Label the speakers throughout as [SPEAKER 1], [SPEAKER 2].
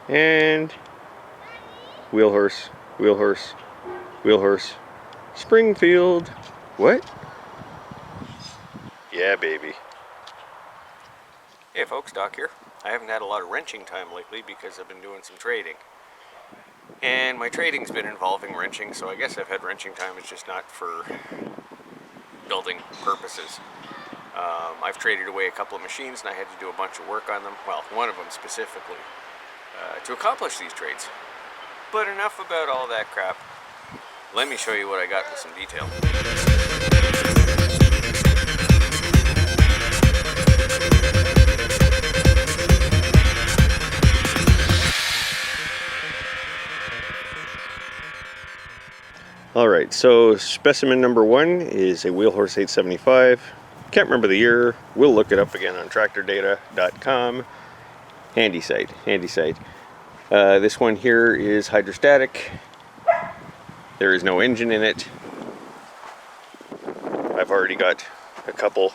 [SPEAKER 1] And wheel horse, wheel horse, wheel horse. Springfield. What? Yeah, baby. Hey folks, Doc here. I haven't had a lot of wrenching time lately because I've been doing some trading. And my trading's been involving wrenching, so I guess I've had wrenching time. It's just not for building purposes. I've traded away a couple of machines and I had to do a bunch of work on them. Well, one of them specifically, to accomplish these trades. But enough about all that crap. Let me show you what I got with some detail. Alright, so specimen number 1 is a Wheelhorse 875. Can't remember the year. We'll look it up again on tractordata.com. Handy site, handy site. This one here is hydrostatic. There is no engine in it. I've already got a couple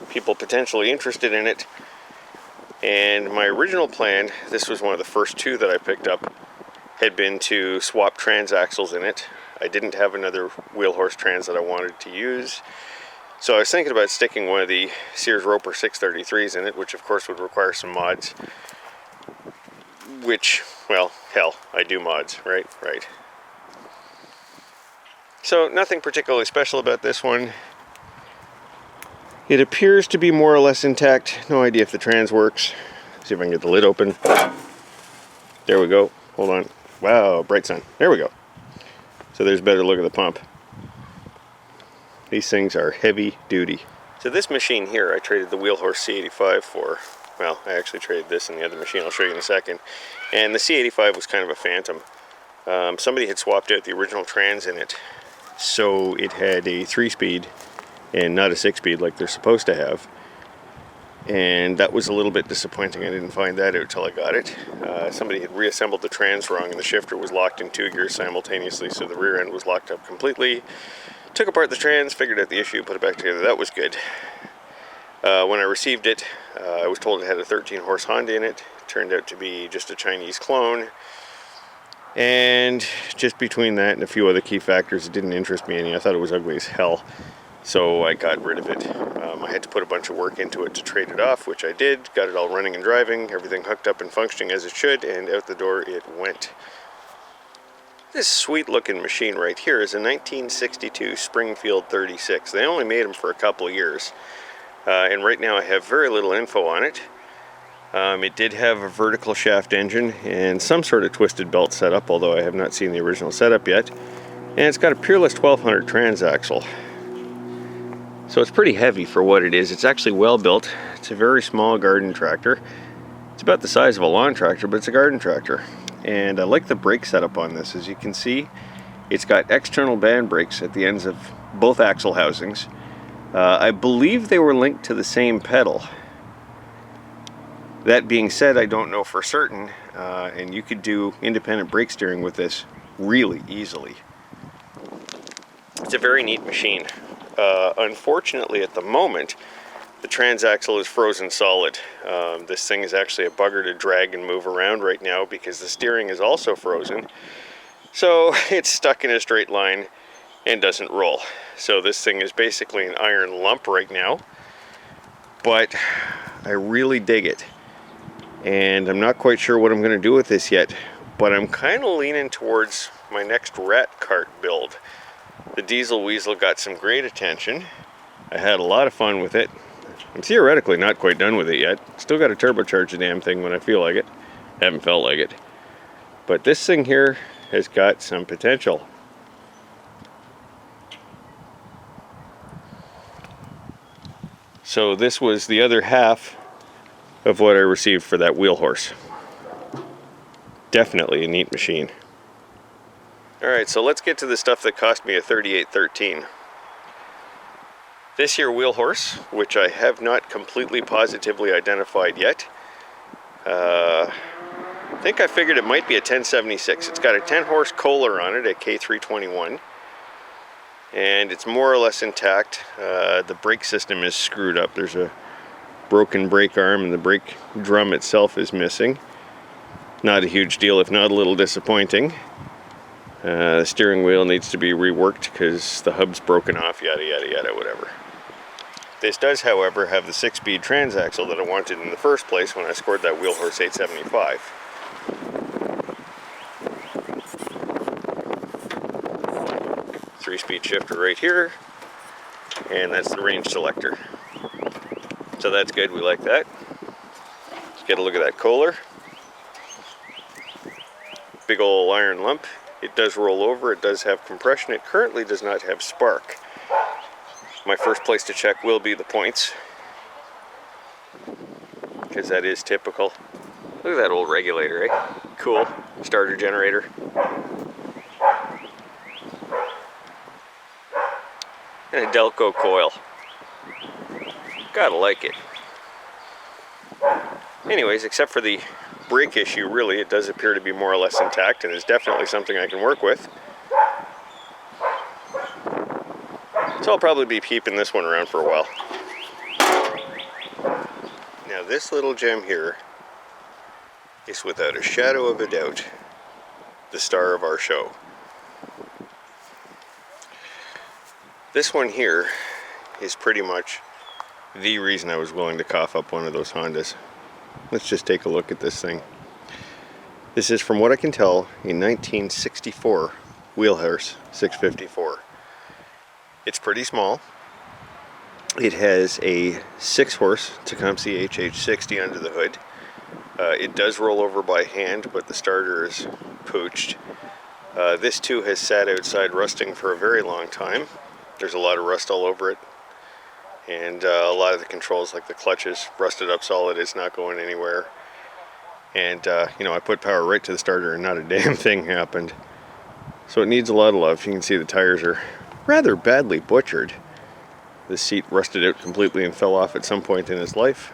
[SPEAKER 1] people potentially interested in it. And my original plan, this was one of the first two that I picked up, had been to swap transaxles in it. I didn't have another Wheelhorse trans that I wanted to use. So I was thinking about sticking one of the Sears Roper 633s in it, which of course would require some mods. Which, well, hell, I do mods, right? Right. So nothing particularly special about this one. It appears to be more or less intact. No idea if the trans works. See if I can get the lid open. There we go. Hold on. Wow, bright sun. There we go. So there's a better look at the pump. These things are heavy duty. So this machine here, I traded the Wheelhorse C85 for. Well, I actually traded this and the other machine. I'll show you in a second. And the C85 was kind of a phantom. Somebody had swapped out the original trans in it, so it had a 3-speed and not a 6-speed like they're supposed to have. And that was a little bit disappointing. I didn't find that out till I got it. Somebody had reassembled the trans wrong and the shifter was locked in 2 gears simultaneously, so the rear end was locked up completely. Took apart the trans, figured out the issue, put it back together. That was good. When I received it, I was told it had a 13-horse Honda in it. It turned out to be just a Chinese clone. And just between that and a few other key factors, it didn't interest me any. I thought it was ugly as hell. So I got rid of it. I had to put a bunch of work into it to trade it off, which I did. Got it all running and driving, everything hooked up and functioning as it should, and out the door it went. This sweet looking machine right here is a 1962 Springfield 36. They only made them for a couple of years. And right now I have very little info on it. It did have a vertical shaft engine and some sort of twisted belt setup, although I have not seen the original setup yet. And it's got a Peerless 1200 transaxle. So it's pretty heavy for what it is. It's actually well built. It's a very small garden tractor. It's about the size of a lawn tractor, but it's a garden tractor. And I like the brake setup on this. As you can see, it's got external band brakes at the ends of both axle housings. I believe they were linked to the same pedal. That being said, I don't know for certain, and you could do independent brake steering with this really easily. It's a very neat machine. Unfortunately, at the moment, the transaxle is frozen solid. This thing is actually a bugger to drag and move around right now because the steering is also frozen. So it's stuck in a straight line and doesn't roll. So this thing is basically an iron lump right now. But I really dig it. And I'm not quite sure what I'm going to do with this yet. But I'm kind of leaning towards my next rat cart build. The Diesel Weasel got some great attention. I had a lot of fun with it. I'm theoretically not quite done with it yet. Still got to turbocharge the damn thing when I feel like it. Haven't felt like it. But this thing here has got some potential. So this was the other half of what I received for that Wheelhorse. Definitely a neat machine. Alright, so let's get to the stuff that cost me a 3813. This here Wheelhorse, which I have not completely positively identified yet. I think I figured it might be a 1076. It's got a 10-horse Kohler on it at K321. And it's more or less intact. The brake system is screwed up. There's a broken brake arm and the brake drum itself is missing. not a huge deal, if not a little disappointing. The steering wheel needs to be reworked because the hub's broken off, yada yada yada, whatever. This does, however, have the 6-speed transaxle that I wanted in the first place when I scored that Wheelhorse 875. Three-speed shifter right here, and that's the range selector. So that's good, we like that. Let's get a look at that Kohler. Big ol' iron lump. It does roll over, it does have compression, it currently does not have spark. My first place to check will be the points, because that is typical. Look at that old regulator, eh? Cool. Starter generator. And a Delco coil. Gotta like it. Anyways, except for the brake issue, really, it does appear to be more or less intact and is definitely something I can work with. So I'll probably be keeping this one around for a while. Now this little gem here is without a shadow of a doubt the star of our show. This one here is pretty much the reason I was willing to cough up one of those Hondas. Let's just take a look at this thing. This is, from what I can tell, a 1964 Wheelhorse 654. It's pretty small. It has a 6-horse Tecumseh HH60 under the hood. It does roll over by hand, but the starter is pooched. This too has sat outside rusting for a very long time. There's a lot of rust all over it. And a lot of the controls, like the clutch, is rusted up solid. It's not going anywhere. And you know, I put power right to the starter and not a damn thing happened. So it needs a lot of love. You can see the tires are rather badly butchered. The seat rusted out completely and fell off at some point in its life.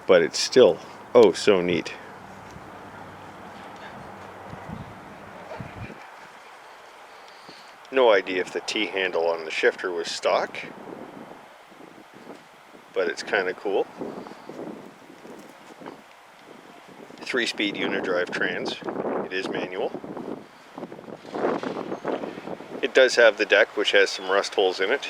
[SPEAKER 1] But it's still, oh, so neat. No idea if the T-handle on the shifter was stock, but it's kind of cool. 3-speed unidrive trans. It is manual. It does have the deck, which has some rust holes in it.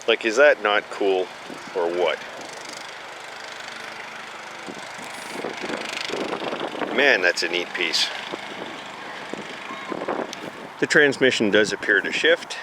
[SPEAKER 1] Like, is that not cool, or what? Man, that's a neat piece. The transmission does appear to shift.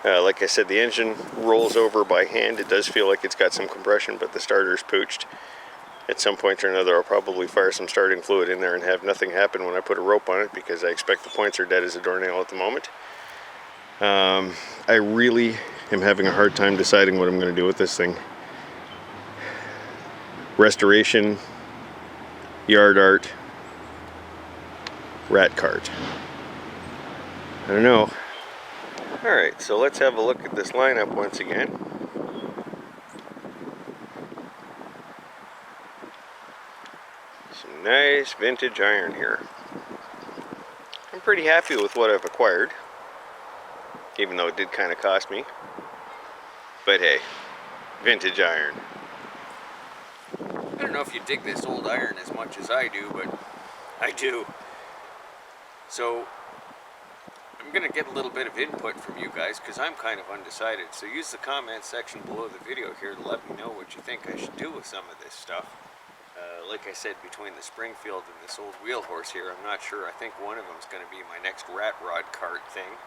[SPEAKER 1] Like I said, the engine rolls over by hand. It does feel like it's got some compression, but the starter's pooched. At some point or another, I'll probably fire some starting fluid in there and have nothing happen when I put a rope on it, because I expect the points are dead as a doornail at the moment. I really am having a hard time deciding what I'm going to do with this thing. Restoration, yard art, rat cart. I don't know. Alright, so let's have a look at this lineup once again. Some nice vintage iron here. I'm pretty happy with what I've acquired, even though it did kind of cost me. But hey, vintage iron. I don't know if you dig this old iron as much as I do, but I do. So I'm going to get a little bit of input from you guys, because I'm kind of undecided. So use the comment section below the video here to let me know what you think I should do with some of this stuff. Like I said, between the Springfield and this old Wheelhorse here, I'm not sure. I think one of them is going to be my next rat rod cart thing.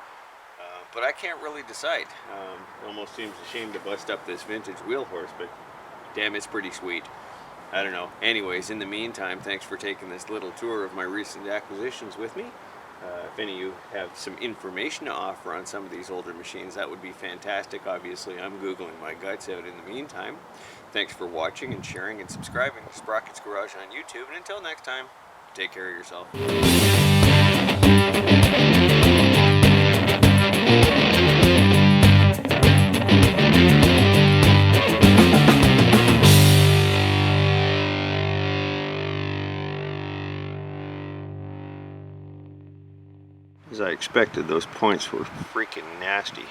[SPEAKER 1] But I can't really decide. It almost seems a shame to bust up this vintage Wheelhorse, but damn, it's pretty sweet. I don't know. Anyways, in the meantime, thanks for taking this little tour of my recent acquisitions with me. If any of you have some information to offer on some of these older machines, that would be fantastic. Obviously, I'm Googling my guts out in the meantime. Thanks for watching and sharing and subscribing to Sprocket's Garage on YouTube. And until next time, take care of yourself. As I expected, those points were freaking nasty.